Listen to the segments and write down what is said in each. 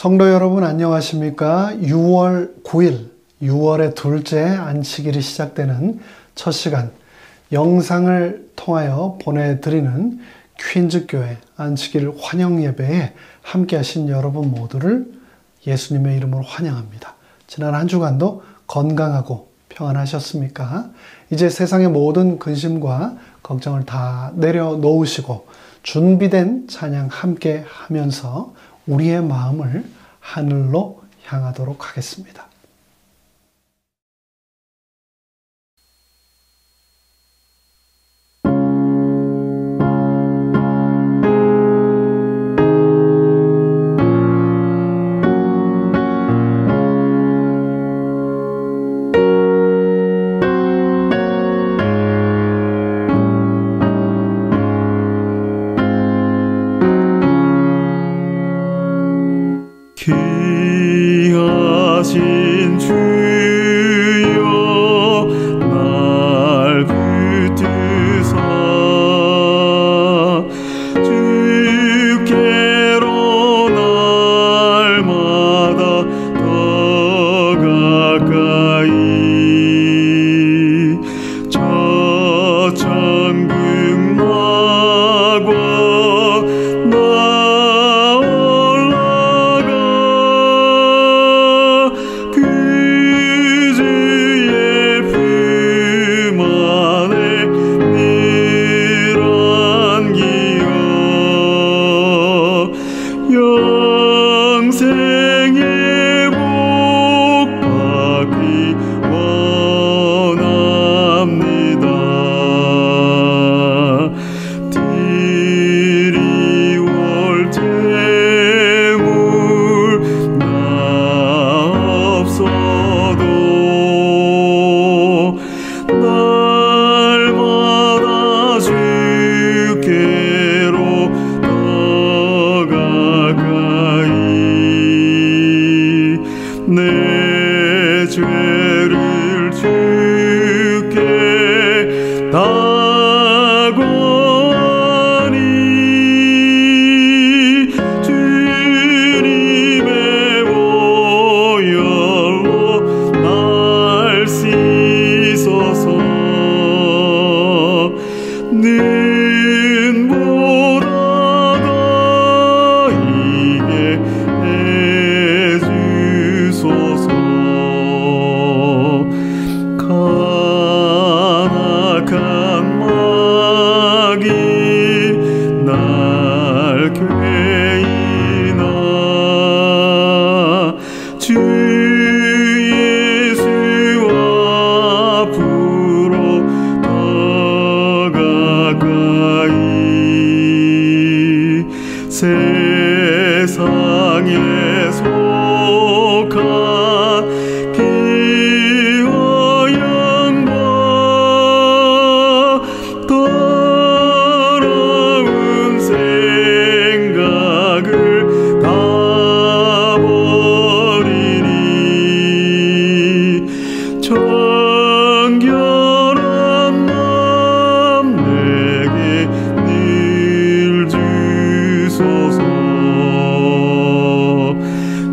성도 여러분 안녕하십니까? 6월 9일, 6월의 둘째 안식일이 시작되는 첫 시간, 영상을 통하여 보내드리는 퀸즈교회 안식일 환영 예배에 함께 하신 여러분 모두를 예수님의 이름으로 환영합니다. 지난 한 주간도 건강하고 평안하셨습니까? 이제 세상의 모든 근심과 걱정을 다 내려놓으시고 준비된 찬양 함께 하면서 우리의 마음을 하늘로 향하도록 하겠습니다. 귀하신 주여 날 붙드사 주께로 날마다 더 가까이 저 천국 낙원 영생의 복 받기 원합니다. 드리올 재물 나 없어도 날마다 주께로 더 가까이 내 죄를 주께 다고하니 주님의 보혈로 날 씻어서 눈보다 더 이게 해주소서. 간악한 마귀 날 괴이나 주 예수 앞으로 더 가까이 세상에 속한 기와 영광 더러운 생각을 다 버리니 정결한 마음 내게 늘 주소서.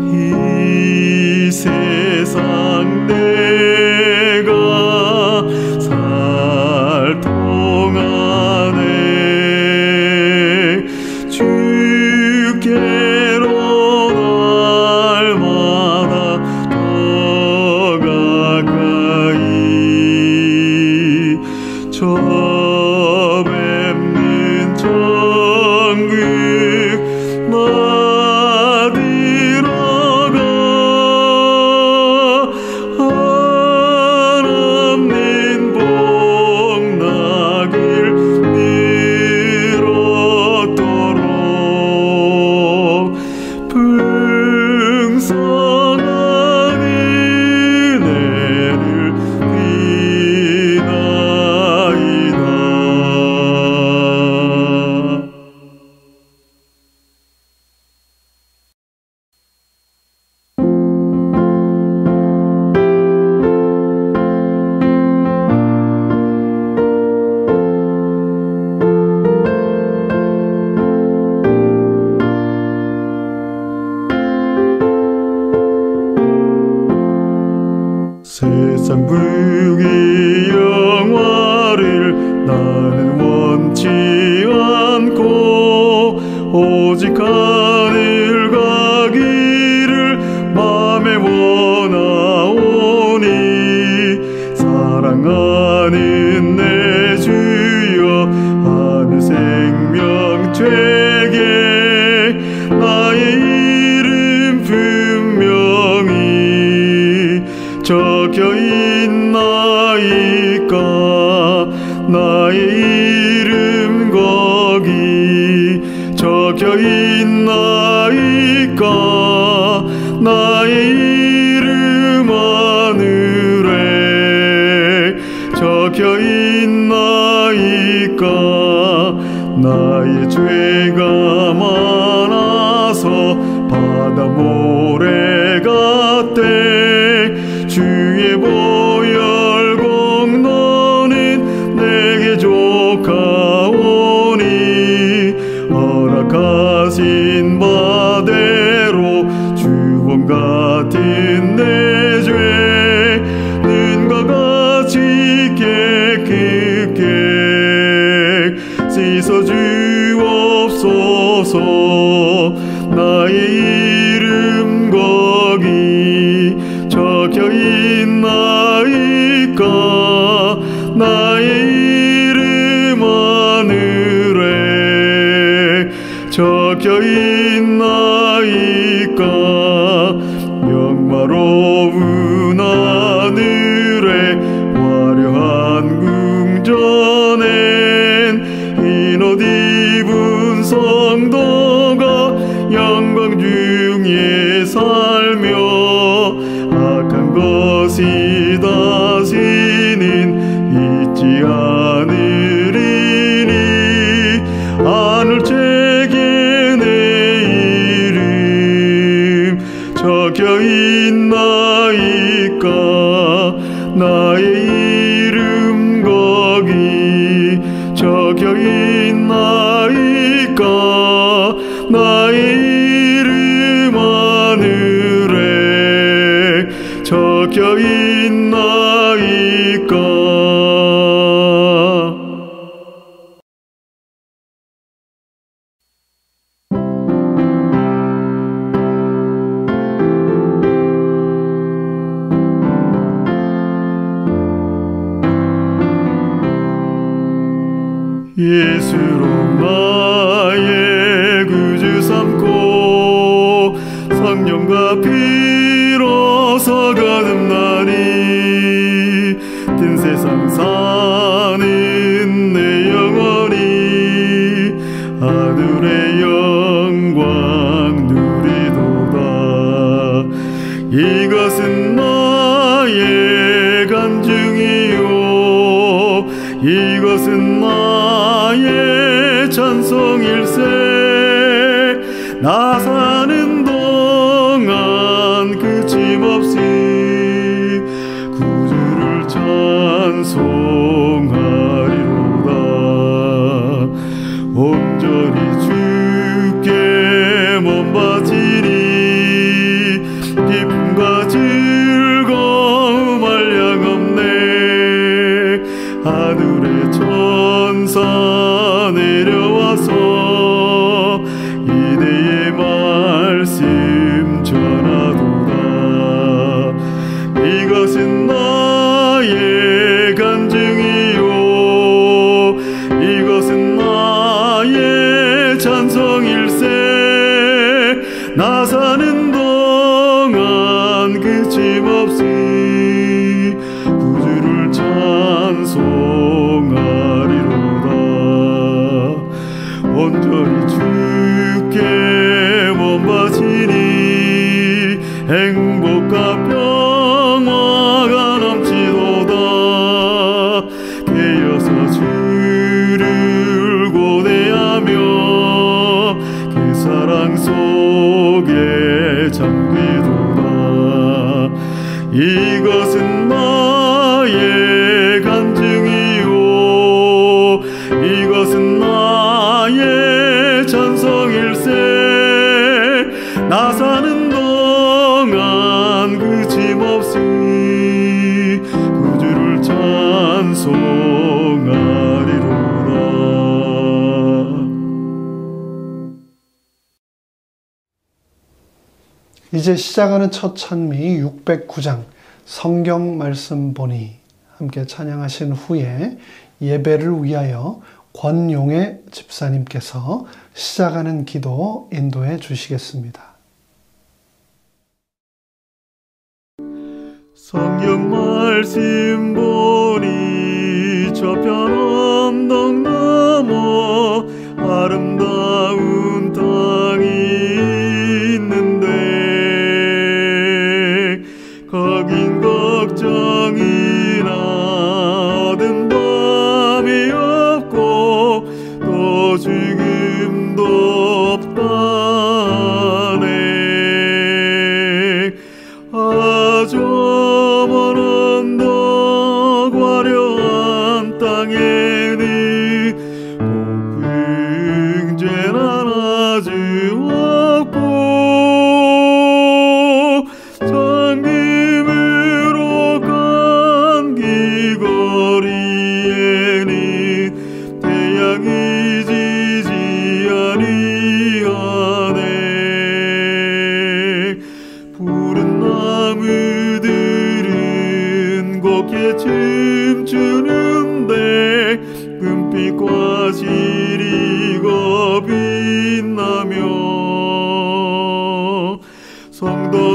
이 세상 내가 살 동안에 주께로 날마다 더 가까이 저 뵙는 천국 나 들어가 한없는 복 나길 늘었도록 풍성한 은혜를 비나이다. 세상 부귀 영화를 나는 원치 않고 오직 하늘 가기를 맘에 원하오니 사랑하는 내 주여 하늘 생명책에 나의 이름 분명히 적혀 있나이까. 나의 이름 거기 적혀 있나이까. 나의 이름 하늘에 적혀 있나이까. 나의 죄가 많아서 바다 모래 같대 주의 보혈 공로는 내게 족하오니 허락하신 바대로 주범 같은 내 죄 눈과 같이 깨끗게 씻어주옵소서. 나의 이름 거기 적혀있나이까 나의 이름 하늘에 적혀있나이까 영화로운 하늘에 화려한 궁전엔 흰옷 입은 성도가 영광 중에 살며 악한 것이 다시는 있지 않으리니 하늘 책에 내 이름 적혀있나이까 나의 이름 거기 적혀있나이까 나의 이름 하늘에 적혀있나이까. 예수로 나의 구주 삼고 성령과 피로서 거듭나니 든 세상 사는 내 영혼이 하늘의 영광 누리도다. 이것은 나의 간증이요 이것은 나의 찬송일세. 나 사는 동안 그침없이 구주를 찬송하리로다. 온전히 주께 몸 바치리 기쁨과 즐거움 한량없네. 하늘의 천사 내려와서 이내의 말씀 전하도다. 이것은 나의 간증이요 이것은 나의 찬송일세. 나 사는 동안 그침없이 구주를 찬송하리로다. 온전히 주께 몸 바치니 행복과 평화가 넘치도다. 깨어서 주를 고대하며 그 사랑 속에 잠기도다. 이것은 나의 간증이요 이것은 나의 찬송일세. 나 사는 동안 그침없이 구주를 찬송하리로다. 이제 시작하는 첫 찬미 609장 성경 말씀 보니 함께 찬양하신 후에 예배를 위하여 권용의 집사님께서 시작하는 기도 인도해 주시겠습니다. 성경 말씀 보니 저편 언덕 넘어 아름다운 땅이 있는데 거긴 걱정이나 얻은 밤이 없고 또 죽음도 없다네.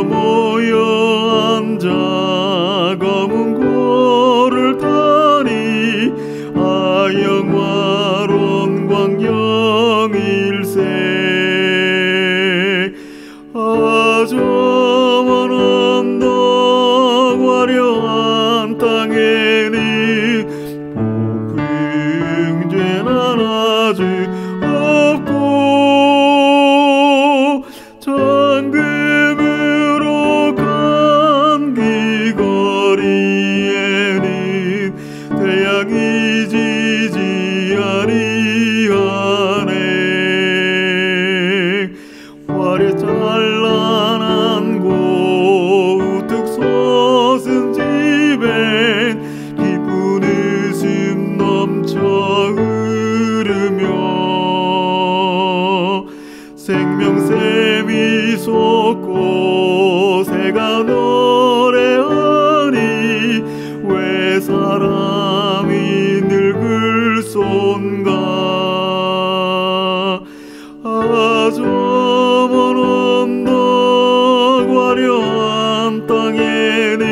모여 앉아 검은 고를 타니 영화로운 광경일세. 저 먼 언덕 화려한 땅에는 복빙죄는 아주 없고 정금으로 간 길거리에는 태양이 지지 아니하네. 화려 찬란한 곳 우뚝 솟은 집엔 기쁜 웃음 넘쳐 흐르며 생명샘이 솟고 새가 노래하니 왜 사람이 늙을 손가. 저 먼 언덕 화려한 땅에는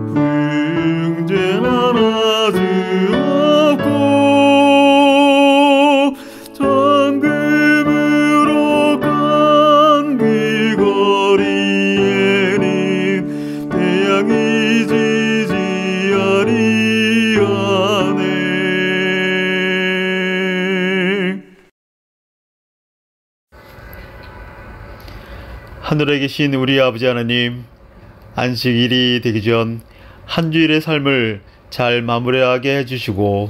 복풍제는 아주 없고 정금으로 간 그 거리에는 태양이 지지 아니하네. 하늘에 계신 우리 아버지 하나님, 안식일이 되기 전 한 주일의 삶을 잘 마무리하게 해주시고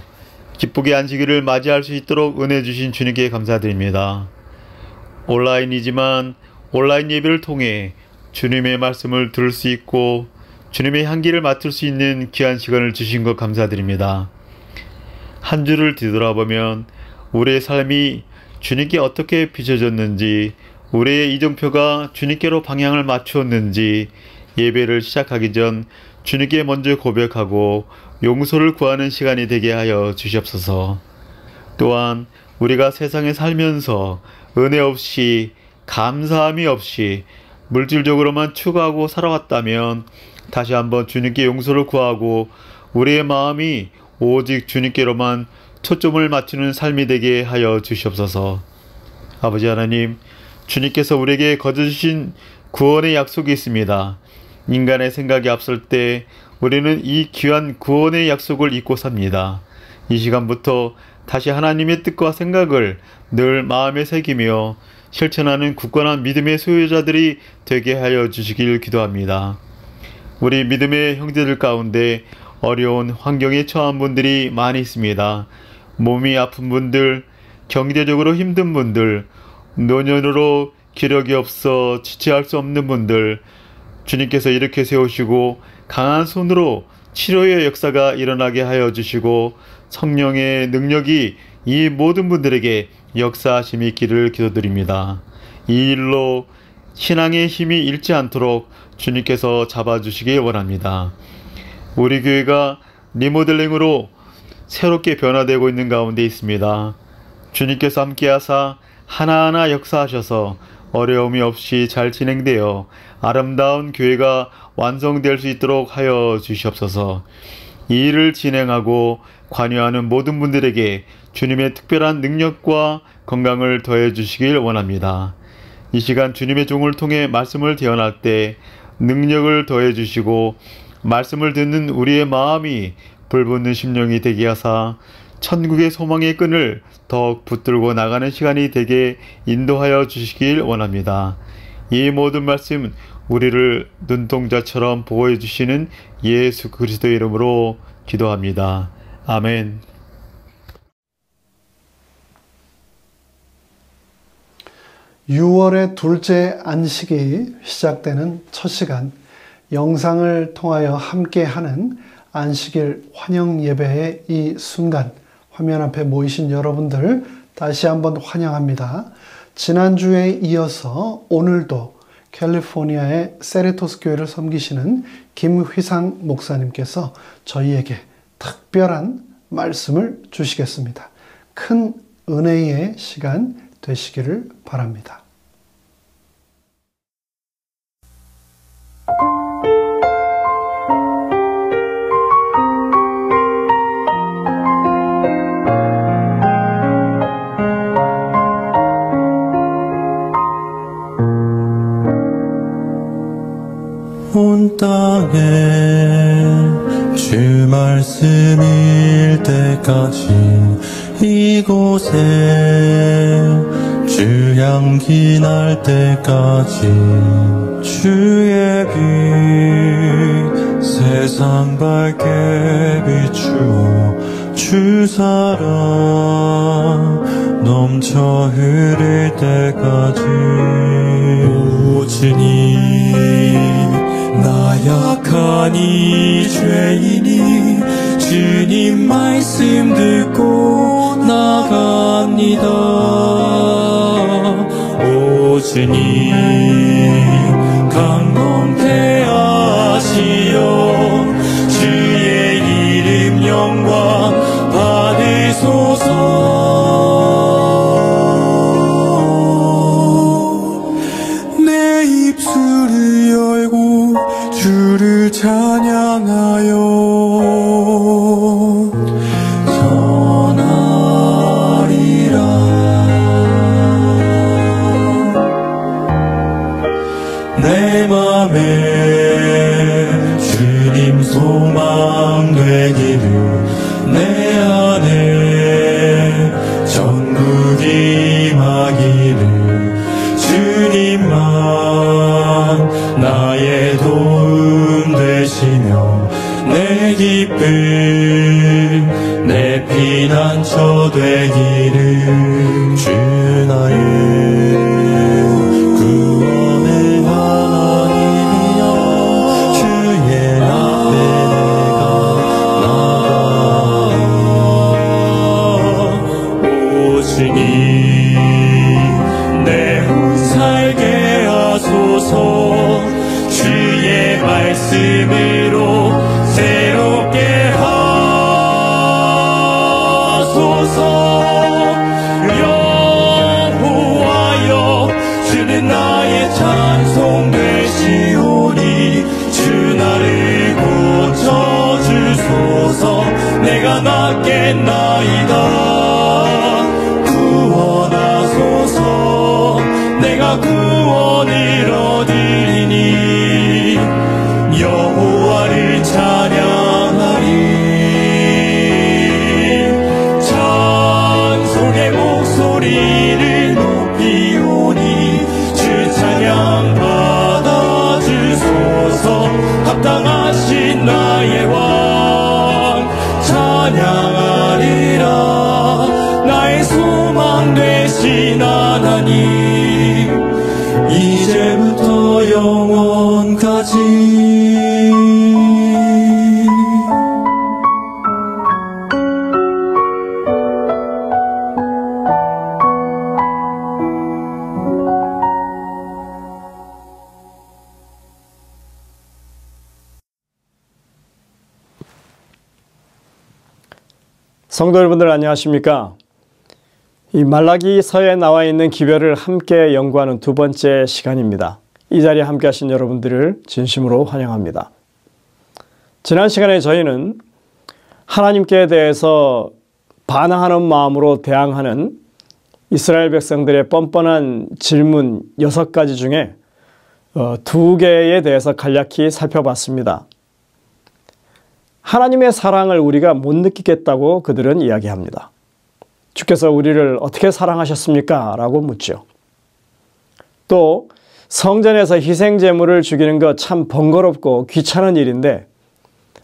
기쁘게 안식일을 맞이할 수 있도록 은혜 주신 주님께 감사드립니다. 온라인이지만 온라인 예배를 통해 주님의 말씀을 들을 수 있고 주님의 향기를 맡을 수 있는 귀한 시간을 주신 것 감사드립니다. 한 주를 뒤돌아보면 우리의 삶이 주님께 어떻게 비춰졌는지, 우리의 이정표가 주님께로 방향을 맞추었는지 예배를 시작하기 전 주님께 먼저 고백하고 용서를 구하는 시간이 되게 하여 주시옵소서. 또한 우리가 세상에 살면서 은혜 없이 감사함이 없이 물질적으로만 추구하고 살아왔다면 다시 한번 주님께 용서를 구하고 우리의 마음이 오직 주님께로만 초점을 맞추는 삶이 되게 하여 주시옵소서. 아버지 하나님, 주님께서 우리에게 거저주신 구원의 약속이 있습니다. 인간의 생각이 앞설 때 우리는 이 귀한 구원의 약속을 잊고 삽니다. 이 시간부터 다시 하나님의 뜻과 생각을 늘 마음에 새기며 실천하는 굳건한 믿음의 소유자들이 되게 하여 주시길 기도합니다. 우리 믿음의 형제들 가운데 어려운 환경에 처한 분들이 많이 있습니다. 몸이 아픈 분들, 경제적으로 힘든 분들, 노년으로 기력이 없어 지체할 수 없는 분들, 주님께서 이렇게 세우시고 강한 손으로 치료의 역사가 일어나게 하여 주시고 성령의 능력이 이 모든 분들에게 역사하심이 있기를 기도드립니다. 이 일로 신앙의 힘이 잃지 않도록 주님께서 잡아주시기 원합니다. 우리 교회가 리모델링으로 새롭게 변화되고 있는 가운데 있습니다. 주님께서 함께하사 하나하나 역사하셔서 어려움이 없이 잘 진행되어 아름다운 교회가 완성될 수 있도록 하여 주시옵소서. 이 일을 진행하고 관여하는 모든 분들에게 주님의 특별한 능력과 건강을 더해 주시길 원합니다. 이 시간 주님의 종을 통해 말씀을 대언할 때 능력을 더해 주시고 말씀을 듣는 우리의 마음이 불붙는 심령이 되게 하사 천국의 소망의 끈을 더욱 붙들고 나가는 시간이 되게 인도하여 주시길 원합니다. 이 모든 말씀 우리를 눈동자처럼 보호해 주시는 예수 그리스도의 이름으로 기도합니다. 아멘. (6월의) 둘째 안식이 시작되는 첫 시간, 영상을 통하여 함께하는 안식일 환영 예배의 이 순간, 화면 앞에 모이신 여러분들 다시 한번 환영합니다. 지난주에 이어서 오늘도 캘리포니아의 세레토스 교회를 섬기시는 김휘상 목사님께서 저희에게 특별한 말씀을 주시겠습니다. 큰 은혜의 시간 되시기를 바랍니다. 땅에 주 말씀일 때까지 이곳에 주 향기 날 때까지 주의 빛 세상 밝게 비추어 주 사랑 넘쳐 흐를 때까지 오지니 나 약한 이 죄인이 주님 말씀 듣고 나갑니다. 오지니 강건케 하시어 주의 이름 영광 받으소서. 내 입술을 열고 주를 찬양하여 전하리라. 내 맘에 주님 소망 되기를 내 안에 전국이 임하기를 주님만 나의 도움 되시며 내 기쁨 내 피난처 되기를 주 나의 구원의 하나님이여 주의 앞에 내가 나가오. 오시니 내 혼 살게 하소서. 주의 말씀으로 새롭게 하소서. 여호와여 주는 나의 찬송 되시오니 주 나를 고쳐주소서. 내가 낫겠나이다. 구원하소서. 내가 구원을 얻으리니 여호와를 찬양하리. 찬송의 목소리를 높이오니 주 찬양 받아주소서. 합당하신 나의 왕 찬양하리라. 나의 소망 되신 하나님 이제부터 영원까지. 성도 여러분들 안녕하십니까? 이 말라기서에 나와 있는 기별을 함께 연구하는 두 번째 시간입니다. 이 자리에 함께 하신 여러분들을 진심으로 환영합니다. 지난 시간에 저희는 하나님께 대해서 반항하는 마음으로 대항하는 이스라엘 백성들의 뻔뻔한 질문 6가지 중에 2개에 대해서 간략히 살펴봤습니다. 하나님의 사랑을 우리가 못 느끼겠다고 그들은 이야기합니다. 주께서 우리를 어떻게 사랑하셨습니까? 라고 묻죠. 또 성전에서 희생제물을 죽이는 것 참 번거롭고 귀찮은 일인데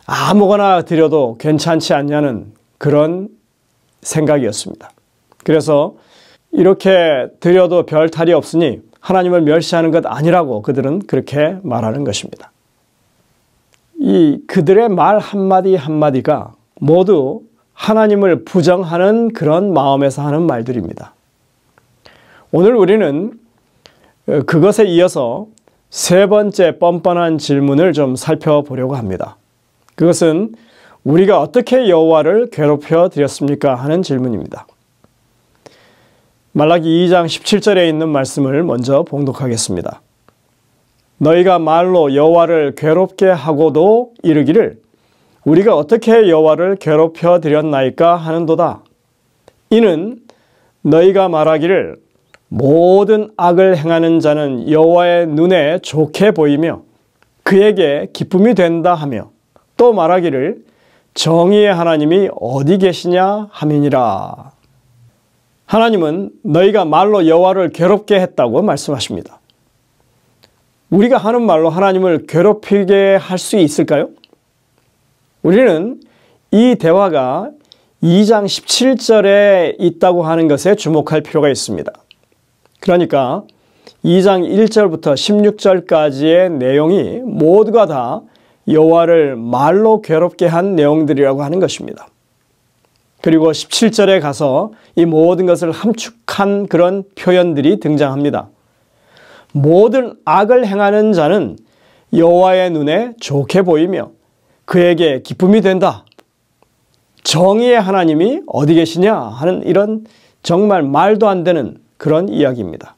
아무거나 드려도 괜찮지 않냐는 그런 생각이었습니다. 그래서 이렇게 드려도 별 탈이 없으니 하나님을 멸시하는 것 아니라고 그들은 그렇게 말하는 것입니다. 이 그들의 말 한마디 한마디가 모두 하나님을 부정하는 그런 마음에서 하는 말들입니다. 오늘 우리는 그것에 이어서 세 번째 뻔뻔한 질문을 좀 살펴보려고 합니다. 그것은 우리가 어떻게 여호와를 괴롭혀 드렸습니까? 하는 질문입니다. 말라기 2장 17절에 있는 말씀을 먼저 봉독하겠습니다. 너희가 말로 여호와를 괴롭게 하고도 이르기를 우리가 어떻게 여호와를 괴롭혀 드렸나이까 하는도다. 이는 너희가 말하기를 모든 악을 행하는 자는 여호와의 눈에 좋게 보이며 그에게 기쁨이 된다 하며 또 말하기를 정의의 하나님이 어디 계시냐 함이니라. 하나님은 너희가 말로 여호와를 괴롭게 했다고 말씀하십니다. 우리가 하는 말로 하나님을 괴롭히게 할 수 있을까요? 우리는 이 대화가 2장 17절에 있다고 하는 것에 주목할 필요가 있습니다. 그러니까 2장 1절부터 16절까지의 내용이 모두가 다 여호와를 말로 괴롭게 한 내용들이라고 하는 것입니다. 그리고 17절에 가서 이 모든 것을 함축한 그런 표현들이 등장합니다. 모든 악을 행하는 자는 여호와의 눈에 좋게 보이며 그에게 기쁨이 된다. 정의의 하나님이 어디 계시냐 하는 이런 정말 말도 안 되는 그런 이야기입니다.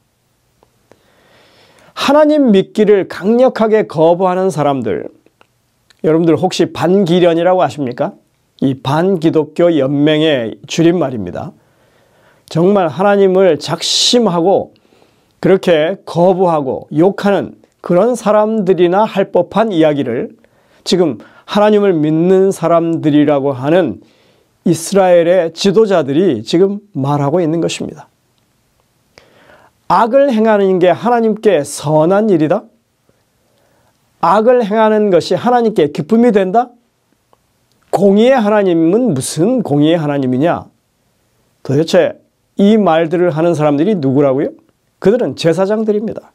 하나님 믿기를 강력하게 거부하는 사람들, 여러분들 혹시 반기련이라고 아십니까? 이 반기독교 연맹의 줄임말입니다. 정말 하나님을 작심하고 그렇게 거부하고 욕하는 그런 사람들이나 할 법한 이야기를 지금 하나님을 믿는 사람들이라고 하는 이스라엘의 지도자들이 지금 말하고 있는 것입니다. 악을 행하는 게 하나님께 선한 일이다? 악을 행하는 것이 하나님께 기쁨이 된다? 공의의 하나님은 무슨 공의의 하나님이냐? 도대체 이 말들을 하는 사람들이 누구라고요? 그들은 제사장들입니다.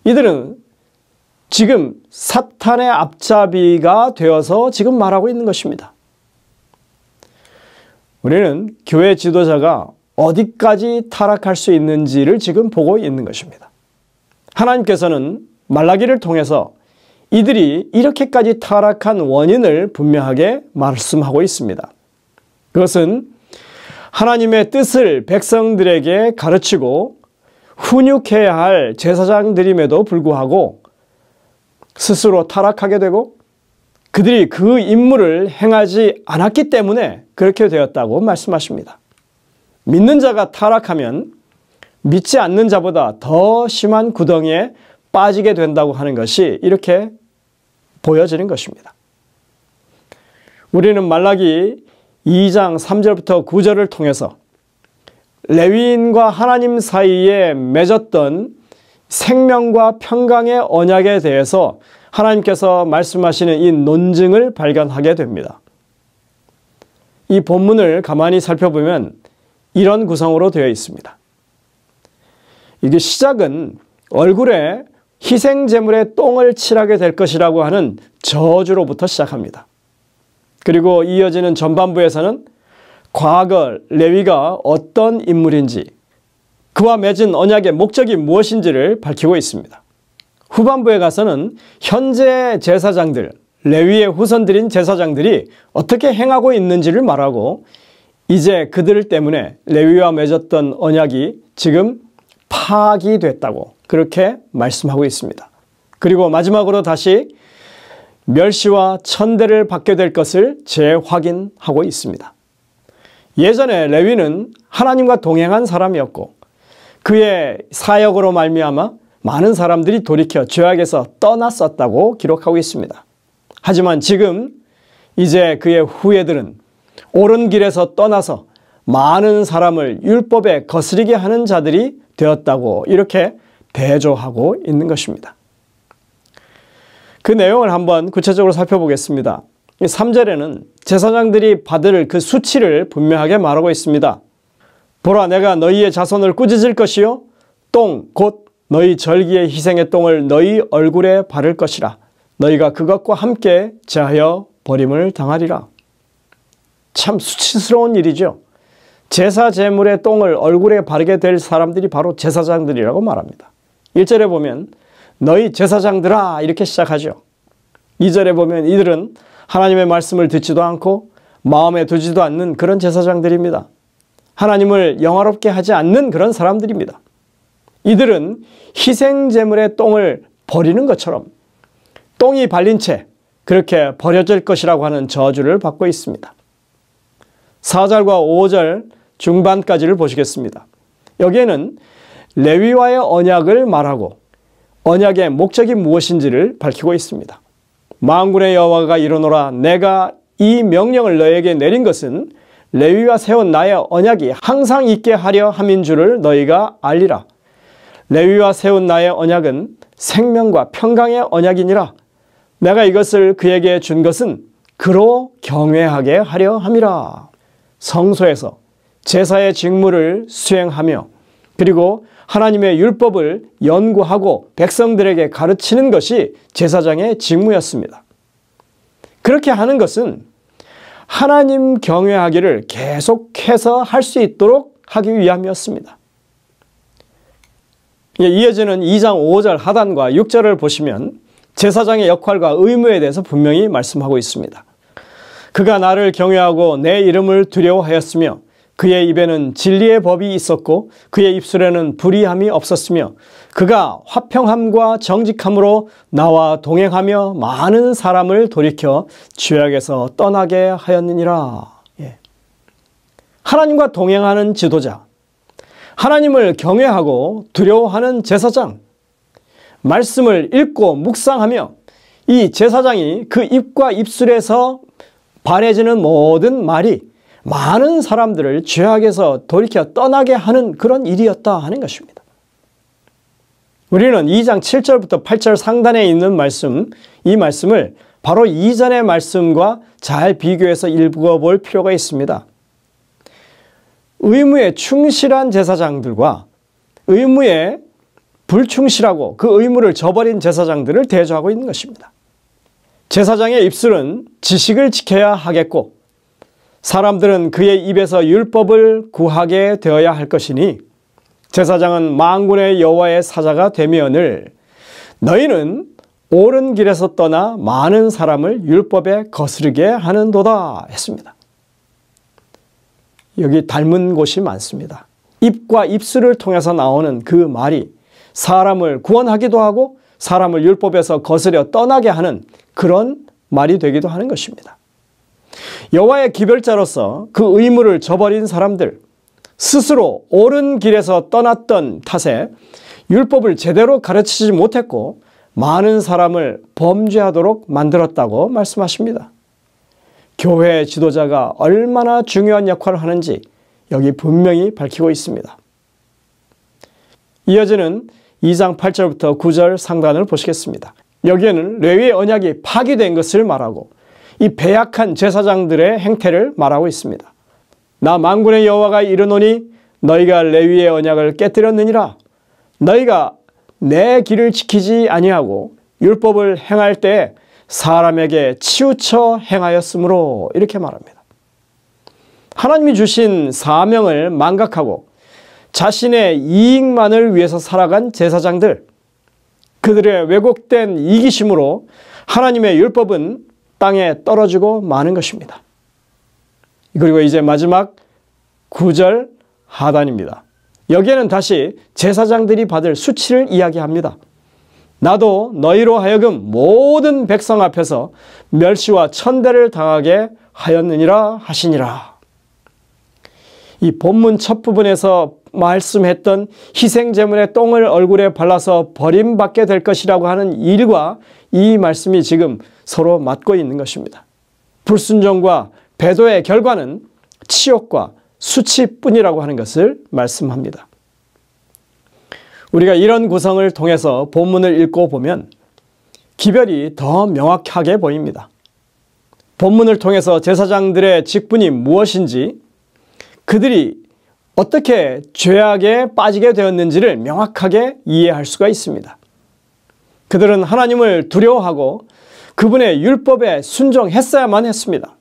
이들은 지금 사탄의 앞잡이가 되어서 지금 말하고 있는 것입니다. 우리는 교회 지도자가 어디까지 타락할 수 있는지를 지금 보고 있는 것입니다. 하나님께서는 말라기를 통해서 이들이 이렇게까지 타락한 원인을 분명하게 말씀하고 있습니다. 그것은 하나님의 뜻을 백성들에게 가르치고 훈육해야 할 제사장들임에도 불구하고 스스로 타락하게 되고 그들이 그 임무를 행하지 않았기 때문에 그렇게 되었다고 말씀하십니다. 믿는 자가 타락하면 믿지 않는 자보다 더 심한 구덩이에 빠지게 된다고 하는 것이 이렇게 보여지는 것입니다. 우리는 말라기 2장 3절부터 9절을 통해서 레위인과 하나님 사이에 맺었던 생명과 평강의 언약에 대해서 하나님께서 말씀하시는 이 논증을 발견하게 됩니다. 이 본문을 가만히 살펴보면 이런 구성으로 되어 있습니다. 이게 시작은 얼굴에 희생제물의 똥을 칠하게 될 것이라고 하는 저주로부터 시작합니다. 그리고 이어지는 전반부에서는 과거 레위가 어떤 인물인지 그와 맺은 언약의 목적이 무엇인지를 밝히고 있습니다. 후반부에 가서는 현재 제사장들, 레위의 후손들인 제사장들이 어떻게 행하고 있는지를 말하고 이제 그들 때문에 레위와 맺었던 언약이 지금 파기됐다고 그렇게 말씀하고 있습니다. 그리고 마지막으로 다시 멸시와 천대를 받게 될 것을 재확인하고 있습니다. 예전에 레위는 하나님과 동행한 사람이었고 그의 사역으로 말미암아 많은 사람들이 돌이켜 죄악에서 떠났었다고 기록하고 있습니다. 하지만 지금 이제 그의 후예들은 옳은 길에서 떠나서 많은 사람을 율법에 거스리게 하는 자들이 되었다고 이렇게 대조하고 있는 것입니다. 그 내용을 한번 구체적으로 살펴보겠습니다. 3절에는 제사장들이 받을 그 수치를 분명하게 말하고 있습니다. 보라, 내가 너희의 자손을 꾸짖을 것이요 똥 곧 너희 절기의 희생의 똥을 너희 얼굴에 바를 것이라. 너희가 그것과 함께 제하여 버림을 당하리라. 참 수치스러운 일이죠. 제사 제물의 똥을 얼굴에 바르게 될 사람들이 바로 제사장들이라고 말합니다. 1절에 보면 너희 제사장들아 이렇게 시작하죠. 2절에 보면 이들은 하나님의 말씀을 듣지도 않고 마음에 두지도 않는 그런 제사장들입니다. 하나님을 영화롭게 하지 않는 그런 사람들입니다. 이들은 희생제물의 똥을 버리는 것처럼 똥이 발린 채 그렇게 버려질 것이라고 하는 저주를 받고 있습니다. 4절과 5절 중반까지를 보시겠습니다. 여기에는 레위와의 언약을 말하고 언약의 목적이 무엇인지를 밝히고 있습니다. 만군의 여호와가 이르노라 내가 이 명령을 너에게 내린 것은 레위와 세운 나의 언약이 항상 있게 하려 함인 줄을 너희가 알리라. 레위와 세운 나의 언약은 생명과 평강의 언약이니라. 내가 이것을 그에게 준 것은 그로 경외하게 하려 함이라. 성소에서 제사의 직무를 수행하며 그리고 하나님의 율법을 연구하고 백성들에게 가르치는 것이 제사장의 직무였습니다. 그렇게 하는 것은 하나님 경외하기를 계속해서 할 수 있도록 하기 위함이었습니다. 이어지는 2장 5절 하단과 6절을 보시면 제사장의 역할과 의무에 대해서 분명히 말씀하고 있습니다. 그가 나를 경외하고 내 이름을 두려워하였으며 그의 입에는 진리의 법이 있었고 그의 입술에는 불의함이 없었으며 그가 화평함과 정직함으로 나와 동행하며 많은 사람을 돌이켜 죄악에서 떠나게 하였느니라. 하나님과 동행하는 지도자, 하나님을 경외하고 두려워하는 제사장, 말씀을 읽고 묵상하며 이 제사장이 그 입과 입술에서 발해지는 모든 말이 많은 사람들을 죄악에서 돌이켜 떠나게 하는 그런 일이었다 하는 것입니다. 우리는 2장 7절부터 8절 상단에 있는 말씀, 이 말씀을 바로 이전의 말씀과 잘 비교해서 읽어볼 필요가 있습니다. 의무에 충실한 제사장들과 의무에 불충실하고 그 의무를 저버린 제사장들을 대조하고 있는 것입니다. 제사장의 입술은 지식을 지켜야 하겠고 사람들은 그의 입에서 율법을 구하게 되어야 할 것이니 제사장은 만군의 여호와의 사자가 되면을 너희는 옳은 길에서 떠나 많은 사람을 율법에 거스르게 하는도다 했습니다. 여기 닮은 곳이 많습니다. 입과 입술을 통해서 나오는 그 말이 사람을 구원하기도 하고 사람을 율법에서 거스려 떠나게 하는 그런 말이 되기도 하는 것입니다. 여호와의 기별자로서 그 의무를 저버린 사람들, 스스로 옳은 길에서 떠났던 탓에 율법을 제대로 가르치지 못했고 많은 사람을 범죄하도록 만들었다고 말씀하십니다. 교회 지도자가 얼마나 중요한 역할을 하는지 여기 분명히 밝히고 있습니다. 이어지는 2장 8절부터 9절 상단을 보시겠습니다. 여기에는 레위의 언약이 파기된 것을 말하고 이 배약한 제사장들의 행태를 말하고 있습니다. 나 만군의 여호와가 이르노니 너희가 레위의 언약을 깨뜨렸느니라. 너희가 내 길을 지키지 아니하고 율법을 행할 때 사람에게 치우쳐 행하였으므로 이렇게 말합니다. 하나님이 주신 사명을 망각하고 자신의 이익만을 위해서 살아간 제사장들, 그들의 왜곡된 이기심으로 하나님의 율법은 땅에 떨어지고 마는 것입니다. 그리고 이제 마지막 9절 하단입니다. 여기에는 다시 제사장들이 받을 수치를 이야기합니다. 나도 너희로 하여금 모든 백성 앞에서 멸시와 천대를 당하게 하였느니라 하시니라. 이 본문 첫 부분에서 말씀했던 희생제물의 똥을 얼굴에 발라서 버림받게 될 것이라고 하는 일과 이 말씀이 지금 서로 맞고 있는 것입니다. 불순종과 배도의 결과는 치욕과 수치뿐이라고 하는 것을 말씀합니다. 우리가 이런 구성을 통해서 본문을 읽고 보면 기별이 더 명확하게 보입니다. 본문을 통해서 제사장들의 직분이 무엇인지, 그들이 어떻게 죄악에 빠지게 되었는지를 명확하게 이해할 수가 있습니다. 그들은 하나님을 두려워하고 그분의 율법에 순종했어야만 했습니다.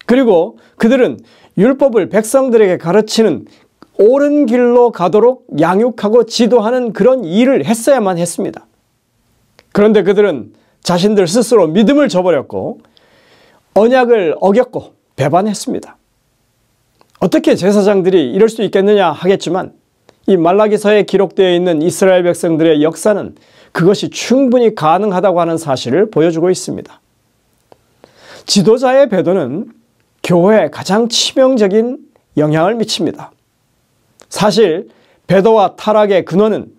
그리고 그들은 율법을 백성들에게 가르치는 옳은 길로 가도록 양육하고 지도하는 그런 일을 했어야만 했습니다. 그런데 그들은 자신들 스스로 믿음을 저버렸고 언약을 어겼고 배반했습니다. 어떻게 제사장들이 이럴 수 있겠느냐 하겠지만 이 말라기서에 기록되어 있는 이스라엘 백성들의 역사는 그것이 충분히 가능하다고 하는 사실을 보여주고 있습니다. 지도자의 배도는 교회에 가장 치명적인 영향을 미칩니다. 사실 배도와 타락의 근원은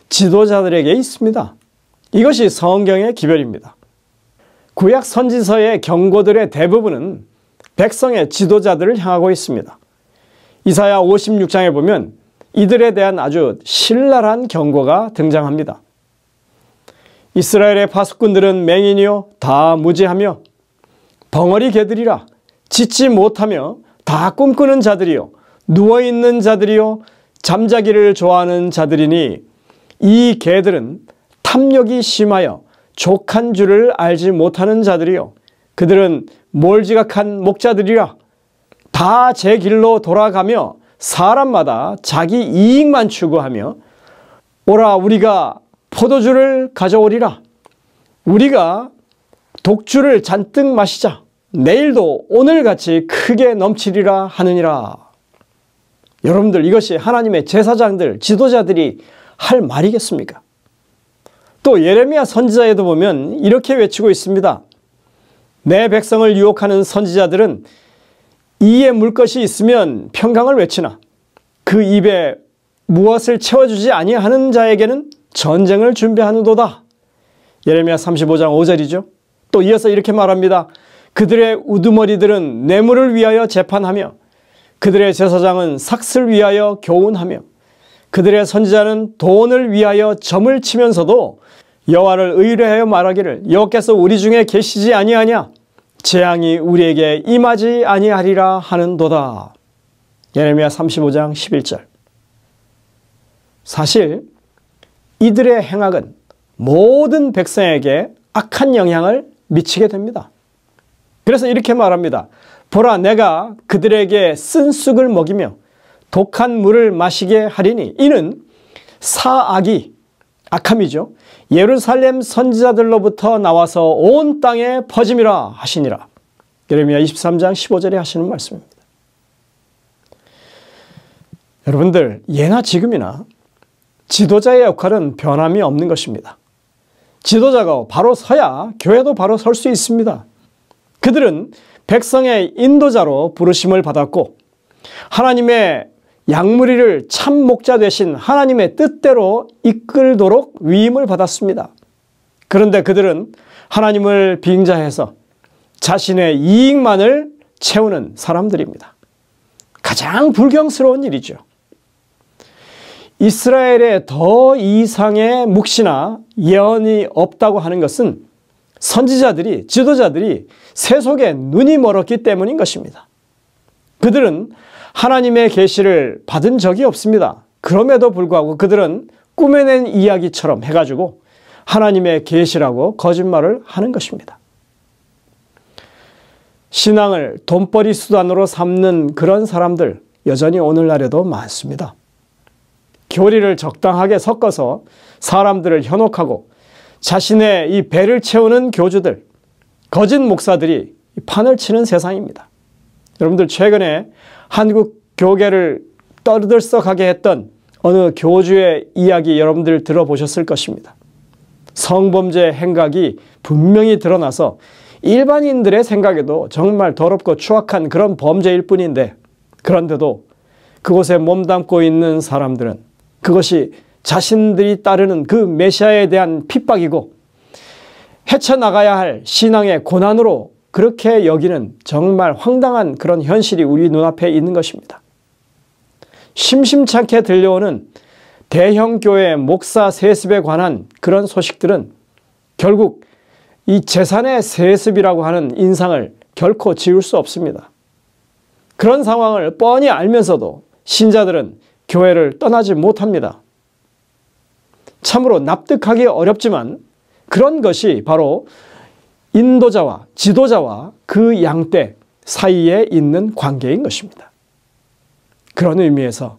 지도자들에게 있습니다. 이것이 성경의 기별입니다. 구약 선지서의 경고들의 대부분은 백성의 지도자들을 향하고 있습니다. 이사야 56장에 보면 이들에 대한 아주 신랄한 경고가 등장합니다. 이스라엘의 파수꾼들은 맹인이요 다 무지하며 벙어리 개들이라 짖지 못하며 다 꿈꾸는 자들이요 누워있는 자들이요 잠자기를 좋아하는 자들이니 이 개들은 탐욕이 심하여 족한 줄을 알지 못하는 자들이요 그들은 몰지각한 목자들이라 다 제 길로 돌아가며 사람마다 자기 이익만 추구하며 오라 우리가 포도주를 가져오리라 우리가 독주를 잔뜩 마시자 내일도 오늘같이 크게 넘치리라 하느니라. 여러분들 이것이 하나님의 제사장들 지도자들이 할 말이겠습니까? 또 예레미야 선지자에도 보면 이렇게 외치고 있습니다. 내 백성을 유혹하는 선지자들은 이에 물 것이 있으면 평강을 외치나 그 입에 무엇을 채워주지 아니하는 자에게는 전쟁을 준비하는도다. 예레미야 35장 5절이죠. 또 이어서 이렇게 말합니다. 그들의 우두머리들은 뇌물을 위하여 재판하며 그들의 제사장은 삭슬 위하여 교훈하며 그들의 선지자는 돈을 위하여 점을 치면서도 여호와를 의뢰하여 말하기를 여호와께서 우리 중에 계시지 아니하냐 재앙이 우리에게 임하지 아니하리라 하는도다. 예레미야 35장 11절. 사실 이들의 행악은 모든 백성에게 악한 영향을 미치게 됩니다. 그래서 이렇게 말합니다. 보라 내가 그들에게 쓴 쑥을 먹이며 독한 물을 마시게 하리니 이는 사악이 악함이죠. 예루살렘 선지자들로부터 나와서 온 땅에 퍼짐이라 하시니라. 예레미야 23장 15절에 하시는 말씀입니다. 여러분들 예나 지금이나 지도자의 역할은 변함이 없는 것입니다. 지도자가 바로 서야 교회도 바로 설 수 있습니다. 그들은 백성의 인도자로 부르심을 받았고 하나님의 양무리를 참 목자 되신 하나님의 뜻대로 이끌도록 위임을 받았습니다. 그런데 그들은 하나님을 빙자해서 자신의 이익만을 채우는 사람들입니다. 가장 불경스러운 일이죠. 이스라엘에 더 이상의 묵시나 예언이 없다고 하는 것은 선지자들이, 지도자들이 세속에 눈이 멀었기 때문인 것입니다. 그들은 하나님의 계시를 받은 적이 없습니다. 그럼에도 불구하고 그들은 꾸며낸 이야기처럼 해가지고 하나님의 계시라고 거짓말을 하는 것입니다. 신앙을 돈벌이 수단으로 삼는 그런 사람들 여전히 오늘날에도 많습니다. 교리를 적당하게 섞어서 사람들을 현혹하고 자신의 이 배를 채우는 교주들, 거짓 목사들이 판을 치는 세상입니다. 여러분들 최근에 한국 교계를 떠들썩하게 했던 어느 교주의 이야기 여러분들 들어보셨을 것입니다. 성범죄 행각이 분명히 드러나서 일반인들의 생각에도 정말 더럽고 추악한 그런 범죄일 뿐인데 그런데도 그곳에 몸담고 있는 사람들은 그것이 자신들이 따르는 그 메시아에 대한 핍박이고 헤쳐나가야 할 신앙의 고난으로 그렇게 여기는 정말 황당한 그런 현실이 우리 눈앞에 있는 것입니다. 심심찮게 들려오는 대형 교회 목사 세습에 관한 그런 소식들은 결국 이 재산의 세습이라고 하는 인상을 결코 지울 수 없습니다. 그런 상황을 뻔히 알면서도 신자들은 교회를 떠나지 못합니다. 참으로 납득하기 어렵지만 그런 것이 바로 인도자와 지도자와 그 양떼 사이에 있는 관계인 것입니다. 그런 의미에서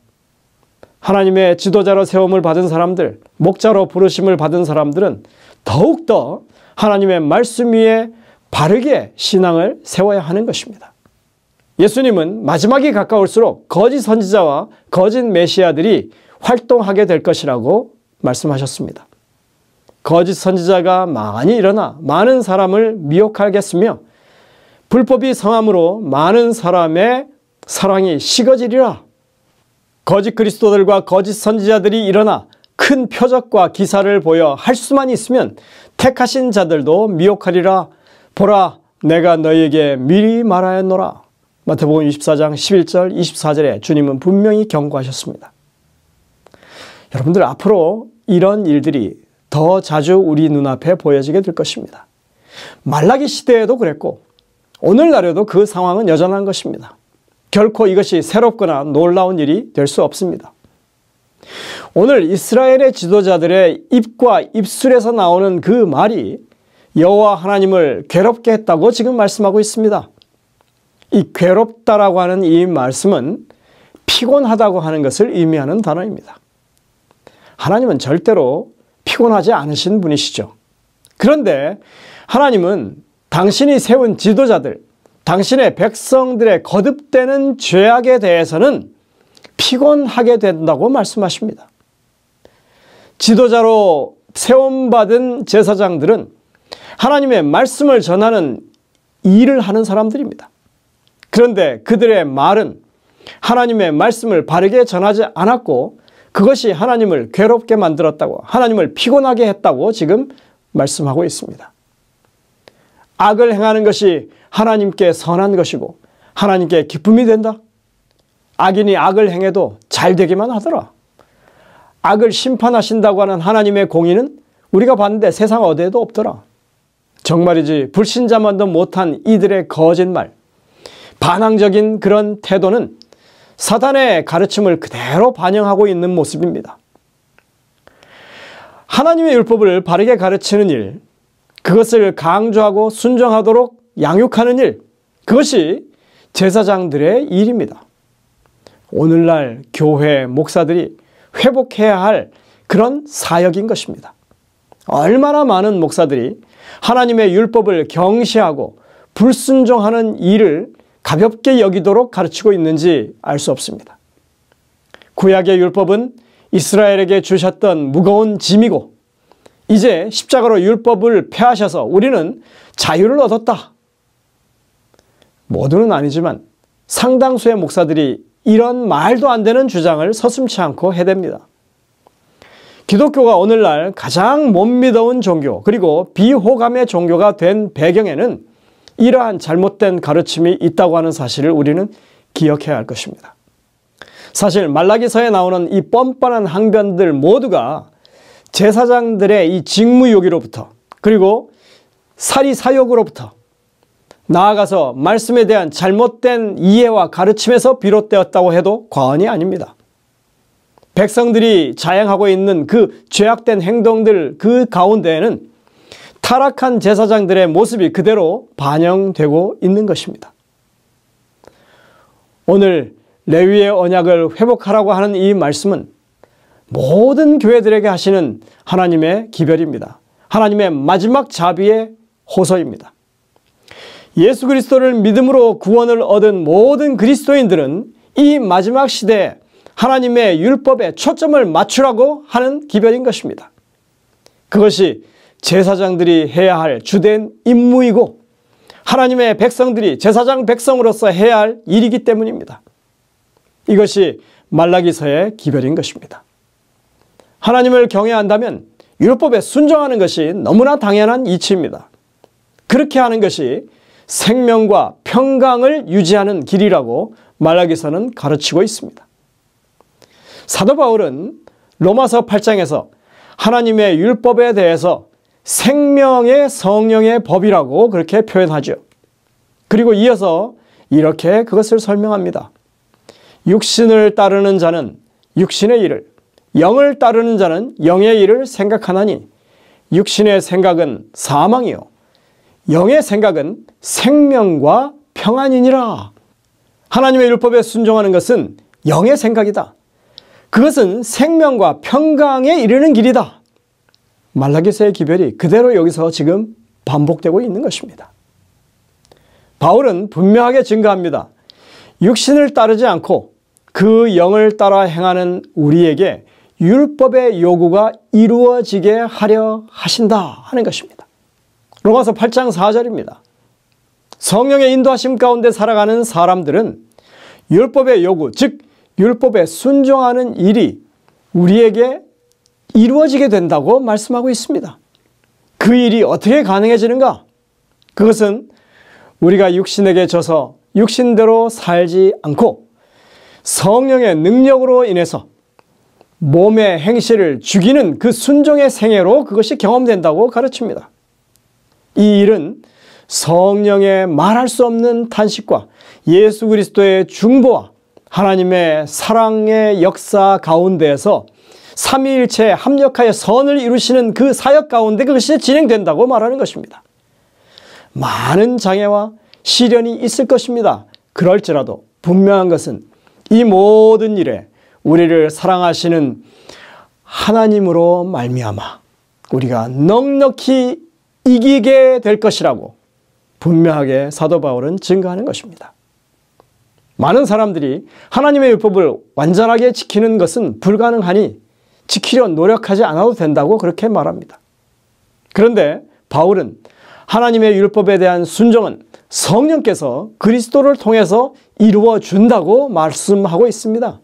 하나님의 지도자로 세움을 받은 사람들, 목자로 부르심을 받은 사람들은 더욱더 하나님의 말씀 위에 바르게 신앙을 세워야 하는 것입니다. 예수님은 마지막이 가까울수록 거짓 선지자와 거짓 메시아들이 활동하게 될 것이라고 말씀하셨습니다. 거짓 선지자가 많이 일어나 많은 사람을 미혹하겠으며 불법이 성함으로 많은 사람의 사랑이 식어지리라. 거짓 그리스도들과 거짓 선지자들이 일어나 큰 표적과 기사를 보여 할 수만 있으면 택하신 자들도 미혹하리라. 보라, 내가 너희에게 미리 말하였노라. 마태복음 24장 11절 24절에 주님은 분명히 경고하셨습니다. 여러분들, 앞으로 이런 일들이 더 자주 우리 눈앞에 보여지게 될 것입니다. 말라기 시대에도 그랬고 오늘날에도 그 상황은 여전한 것입니다. 결코 이것이 새롭거나 놀라운 일이 될 수 없습니다. 오늘 이스라엘의 지도자들의 입과 입술에서 나오는 그 말이 여호와 하나님을 괴롭게 했다고 지금 말씀하고 있습니다. 이 괴롭다라고 하는 이 말씀은 피곤하다고 하는 것을 의미하는 단어입니다. 하나님은 절대로 피곤하지 않으신 분이시죠. 그런데 하나님은 당신이 세운 지도자들, 당신의 백성들의 거듭되는 죄악에 대해서는 피곤하게 된다고 말씀하십니다. 지도자로 세움받은 제사장들은 하나님의 말씀을 전하는 일을 하는 사람들입니다. 그런데 그들의 말은 하나님의 말씀을 바르게 전하지 않았고 그것이 하나님을 괴롭게 만들었다고, 하나님을 피곤하게 했다고 지금 말씀하고 있습니다. 악을 행하는 것이 하나님께 선한 것이고 하나님께 기쁨이 된다? 악인이 악을 행해도 잘 되기만 하더라. 악을 심판하신다고 하는 하나님의 공의는 우리가 봤는데 세상 어디에도 없더라. 정말이지 불신자만도 못한 이들의 거짓말, 반항적인 그런 태도는 사단의 가르침을 그대로 반영하고 있는 모습입니다. 하나님의 율법을 바르게 가르치는 일, 그것을 강조하고 순종하도록 양육하는 일, 그것이 제사장들의 일입니다. 오늘날 교회 목사들이 회복해야 할 그런 사역인 것입니다. 얼마나 많은 목사들이 하나님의 율법을 경시하고 불순종하는 일을 가볍게 여기도록 가르치고 있는지 알 수 없습니다. 구약의 율법은 이스라엘에게 주셨던 무거운 짐이고 이제 십자가로 율법을 폐하셔서 우리는 자유를 얻었다. 모두는 아니지만 상당수의 목사들이 이런 말도 안 되는 주장을 서슴지 않고 해댑니다. 기독교가 오늘날 가장 못 믿어온 종교, 그리고 비호감의 종교가 된 배경에는 이러한 잘못된 가르침이 있다고 하는 사실을 우리는 기억해야 할 것입니다. 사실 말라기서에 나오는 이 뻔뻔한 항변들 모두가 제사장들의 이 직무유기로부터, 그리고 사리사욕으로부터, 나아가서 말씀에 대한 잘못된 이해와 가르침에서 비롯되었다고 해도 과언이 아닙니다. 백성들이 자행하고 있는 그 죄악된 행동들 그 가운데에는 타락한 제사장들의 모습이 그대로 반영되고 있는 것입니다. 오늘 레위의 언약을 회복하라고 하는 이 말씀은 모든 교회들에게 하시는 하나님의 기별입니다. 하나님의 마지막 자비의 호소입니다. 예수 그리스도를 믿음으로 구원을 얻은 모든 그리스도인들은 이 마지막 시대에 하나님의 율법에 초점을 맞추라고 하는 기별인 것입니다. 그것이 제사장들이 해야 할 주된 임무이고 하나님의 백성들이 제사장 백성으로서 해야 할 일이기 때문입니다. 이것이 말라기서의 기별인 것입니다. 하나님을 경외한다면 율법에 순종하는 것이 너무나 당연한 이치입니다. 그렇게 하는 것이 생명과 평강을 유지하는 길이라고 말라기서는 가르치고 있습니다. 사도 바울은 로마서 8장에서 하나님의 율법에 대해서 생명의 성령의 법이라고 그렇게 표현하죠. 그리고 이어서 이렇게 그것을 설명합니다. 육신을 따르는 자는 육신의 일을, 영을 따르는 자는 영의 일을 생각하나니 육신의 생각은 사망이요 영의 생각은 생명과 평안이니라. 하나님의 율법에 순종하는 것은 영의 생각이다. 그것은 생명과 평강에 이르는 길이다. 말라기서의 기별이 그대로 여기서 지금 반복되고 있는 것입니다. 바울은 분명하게 증거합니다. 육신을 따르지 않고 그 영을 따라 행하는 우리에게 율법의 요구가 이루어지게 하려 하신다 하는 것입니다. 로마서 8장 4절입니다. 성령의 인도하심 가운데 살아가는 사람들은 율법의 요구, 즉 율법에 순종하는 일이 우리에게 이루어지게 된다고 말씀하고 있습니다. 그 일이 어떻게 가능해지는가? 그것은 우리가 육신에게 져서 육신대로 살지 않고 성령의 능력으로 인해서 몸의 행실을 죽이는 그 순종의 생애로 그것이 경험된다고 가르칩니다. 이 일은 성령의 말할 수 없는 탄식과 예수 그리스도의 중보와 하나님의 사랑의 역사 가운데에서 삼위일체에 합력하여 선을 이루시는 그 사역 가운데 그것이 진행된다고 말하는 것입니다. 많은 장애와 시련이 있을 것입니다. 그럴지라도 분명한 것은 이 모든 일에 우리를 사랑하시는 하나님으로 말미암아 우리가 넉넉히 이기게 될 것이라고 분명하게 사도 바울은 증거하는 것입니다. 많은 사람들이 하나님의 율법을 완전하게 지키는 것은 불가능하니 지키려 노력하지 않아도 된다고 그렇게 말합니다. 그런데 바울은 하나님의 율법에 대한 순종은 성령께서 그리스도를 통해서 이루어 준다고 말씀하고 있습니다.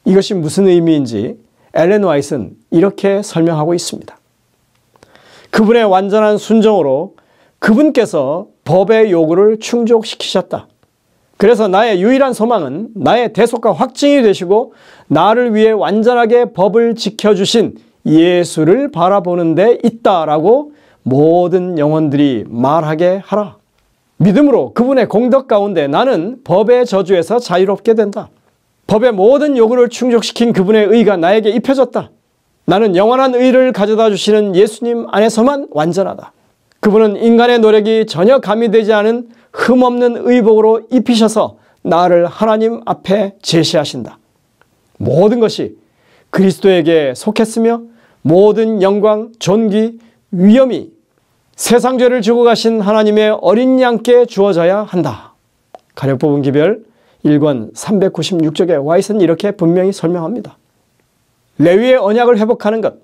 이것이 무슨 의미인지 엘렌 화이트는 이렇게 설명하고 있습니다. 그분의 완전한 순종으로 그분께서 법의 요구를 충족시키셨다. 그래서 나의 유일한 소망은 나의 대속과 확증이 되시고 나를 위해 완전하게 법을 지켜주신 예수를 바라보는 데 있다라고 모든 영혼들이 말하게 하라. 믿음으로 그분의 공덕 가운데 나는 법의 저주에서 자유롭게 된다. 법의 모든 요구를 충족시킨 그분의 의가 나에게 입혀졌다. 나는 영원한 의를 가져다 주시는 예수님 안에서만 완전하다. 그분은 인간의 노력이 전혀 가미되지 않은 흠없는 의복으로 입히셔서 나를 하나님 앞에 제시하신다. 모든 것이 그리스도에게 속했으며 모든 영광, 존귀, 위엄이 세상 죄를 지고 가신 하나님의 어린 양께 주어져야 한다. 가력부분 기별 1권 396쪽에 와이스는 이렇게 분명히 설명합니다. 레위의 언약을 회복하는 것,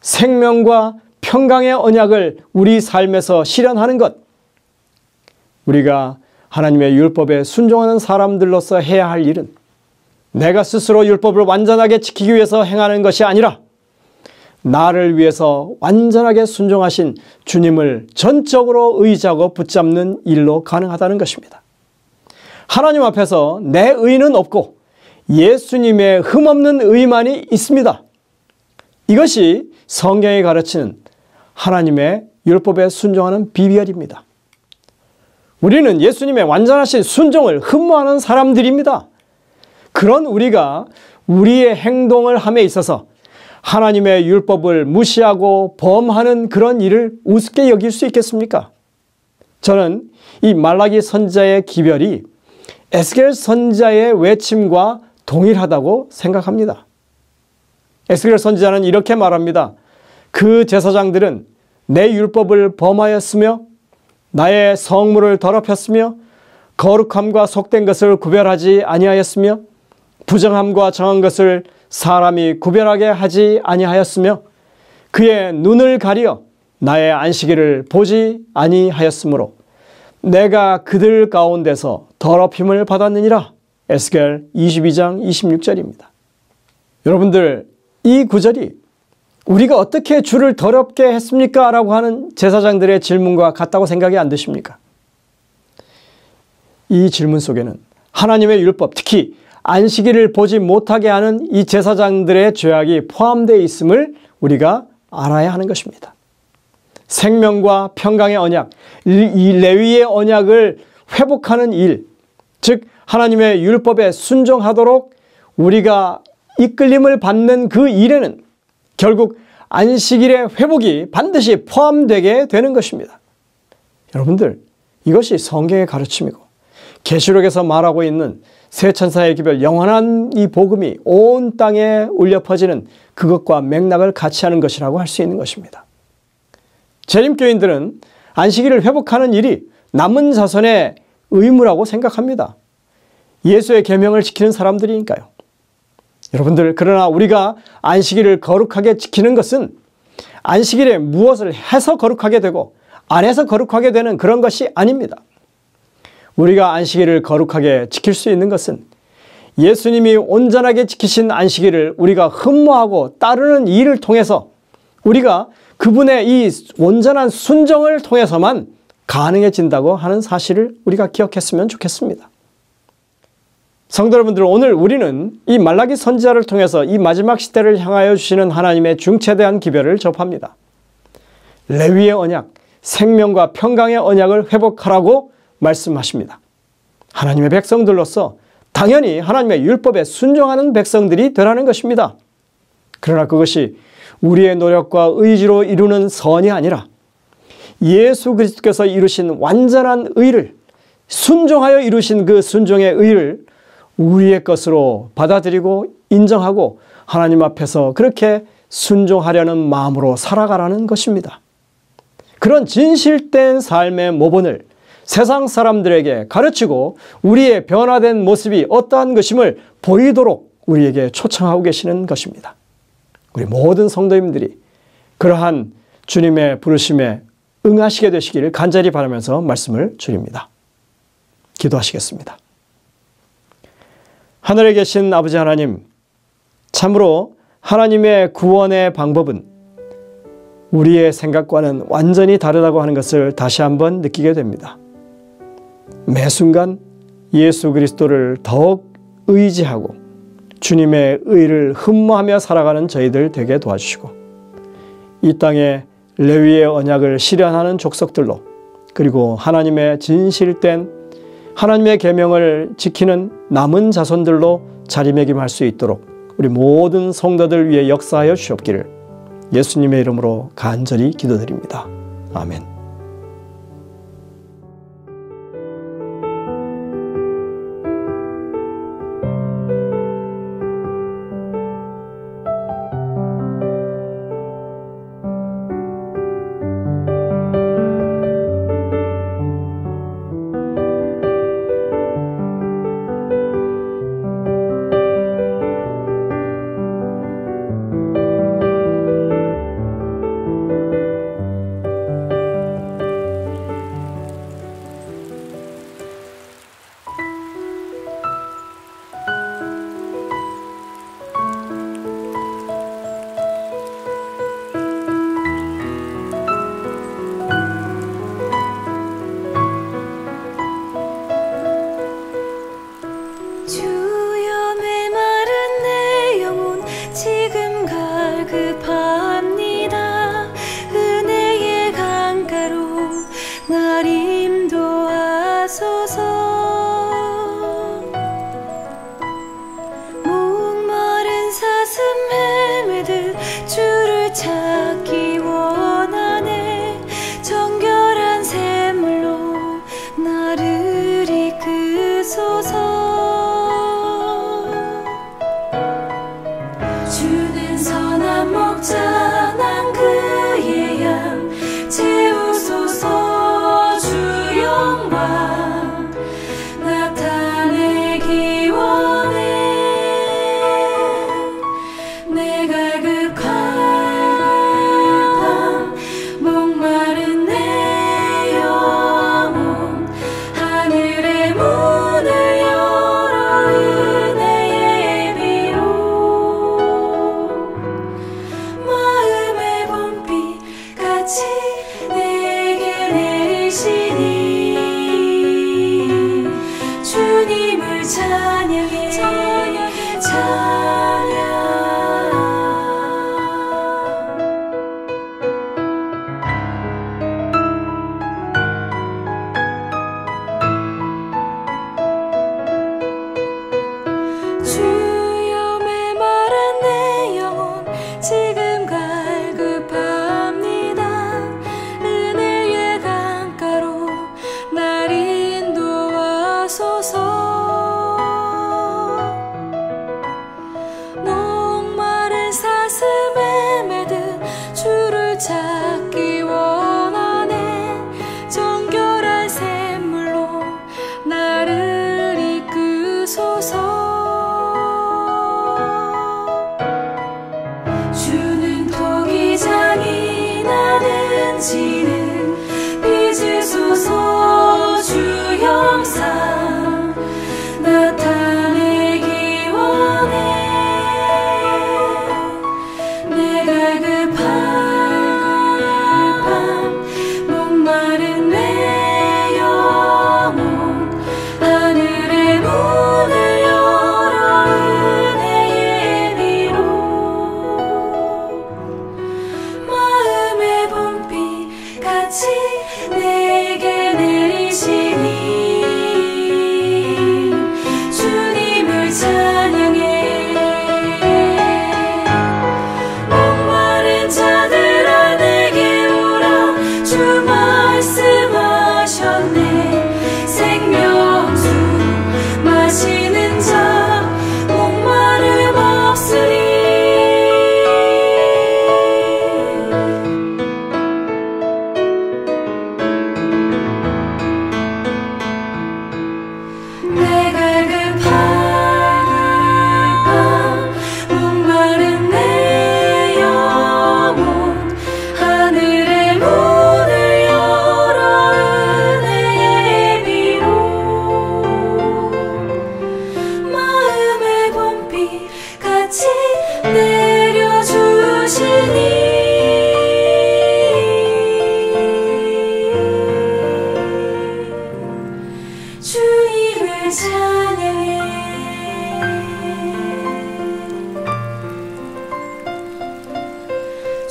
생명과 평강의 언약을 우리 삶에서 실현하는 것, 우리가 하나님의 율법에 순종하는 사람들로서 해야 할 일은 내가 스스로 율법을 완전하게 지키기 위해서 행하는 것이 아니라 나를 위해서 완전하게 순종하신 주님을 전적으로 의지하고 붙잡는 일로 가능하다는 것입니다. 하나님 앞에서 내 의는 없고 예수님의 흠없는 의만이 있습니다. 이것이 성경이 가르치는 하나님의 율법에 순종하는 비결입니다. 우리는 예수님의 완전하신 순종을 흠모하는 사람들입니다. 그런 우리가 우리의 행동을 함에 있어서 하나님의 율법을 무시하고 범하는 그런 일을 우습게 여길 수 있겠습니까? 저는 이 말라기 선지자의 기별이 에스겔 선지자의 외침과 동일하다고 생각합니다. 에스겔 선지자는 이렇게 말합니다. 그 제사장들은 내 율법을 범하였으며 나의 성물을 더럽혔으며 거룩함과 속된 것을 구별하지 아니하였으며 부정함과 정한 것을 사람이 구별하게 하지 아니하였으며 그의 눈을 가리어 나의 안식일을 보지 아니하였으므로 내가 그들 가운데서 더럽힘을 받았느니라. 에스겔 22장 26절입니다. 여러분들, 이 구절이 우리가 어떻게 주를 더럽게 했습니까? 라고 하는 제사장들의 질문과 같다고 생각이 안 드십니까? 이 질문 속에는 하나님의 율법, 특히 안식일을 보지 못하게 하는 이 제사장들의 죄악이 포함되어 있음을 우리가 알아야 하는 것입니다. 생명과 평강의 언약, 이 레위의 언약을 회복하는 일, 즉 하나님의 율법에 순종하도록 우리가 이끌림을 받는 그 일에는 결국 안식일의 회복이 반드시 포함되게 되는 것입니다. 여러분들, 이것이 성경의 가르침이고 계시록에서 말하고 있는 새 천사의 기별, 영원한 이 복음이 온 땅에 울려 퍼지는 그것과 맥락을 같이 하는 것이라고 할 수 있는 것입니다. 재림교인들은 안식일을 회복하는 일이 남은 자손의 의무라고 생각합니다. 예수의 계명을 지키는 사람들이니까요. 여러분들, 그러나 우리가 안식일을 거룩하게 지키는 것은 안식일에 무엇을 해서 거룩하게 되고 안 해서 거룩하게 되는 그런 것이 아닙니다. 우리가 안식일을 거룩하게 지킬 수 있는 것은 예수님이 온전하게 지키신 안식일을 우리가 흠모하고 따르는 일을 통해서 우리가 그분의 이 온전한 순종을 통해서만 가능해진다고 하는 사실을 우리가 기억했으면 좋겠습니다. 성도 여러분들, 오늘 우리는 이 말라기 선지자를 통해서 이 마지막 시대를 향하여 주시는 하나님의 중체대한 기별을 접합니다. 레위의 언약, 생명과 평강의 언약을 회복하라고 말씀하십니다. 하나님의 백성들로서 당연히 하나님의 율법에 순종하는 백성들이 되라는 것입니다. 그러나 그것이 우리의 노력과 의지로 이루는 선이 아니라 예수 그리스도께서 이루신 완전한 의를, 순종하여 이루신 그 순종의 의를 우리의 것으로 받아들이고 인정하고 하나님 앞에서 그렇게 순종하려는 마음으로 살아가라는 것입니다. 그런 진실된 삶의 모본을 세상 사람들에게 가르치고 우리의 변화된 모습이 어떠한 것임을 보이도록 우리에게 초청하고 계시는 것입니다. 우리 모든 성도님들이 그러한 주님의 부르심에 응하시게 되시기를 간절히 바라면서 말씀을 드립니다. 기도하시겠습니다. 하늘에 계신 아버지 하나님, 참으로 하나님의 구원의 방법은 우리의 생각과는 완전히 다르다고 하는 것을 다시 한번 느끼게 됩니다. 매 순간 예수 그리스도를 더욱 의지하고 주님의 의를 흠모하며 살아가는 저희들 되게 도와주시고 이 땅에 레위의 언약을 실현하는 족속들로 그리고 하나님의 진실된 하나님의 계명을 지키는 남은 자손들로 자리매김할 수 있도록 우리 모든 성도들 위해 역사하여 주옵기를 예수님의 이름으로 간절히 기도드립니다. 아멘. 빚으소서 주 형상 나타내기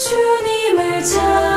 주님을 잘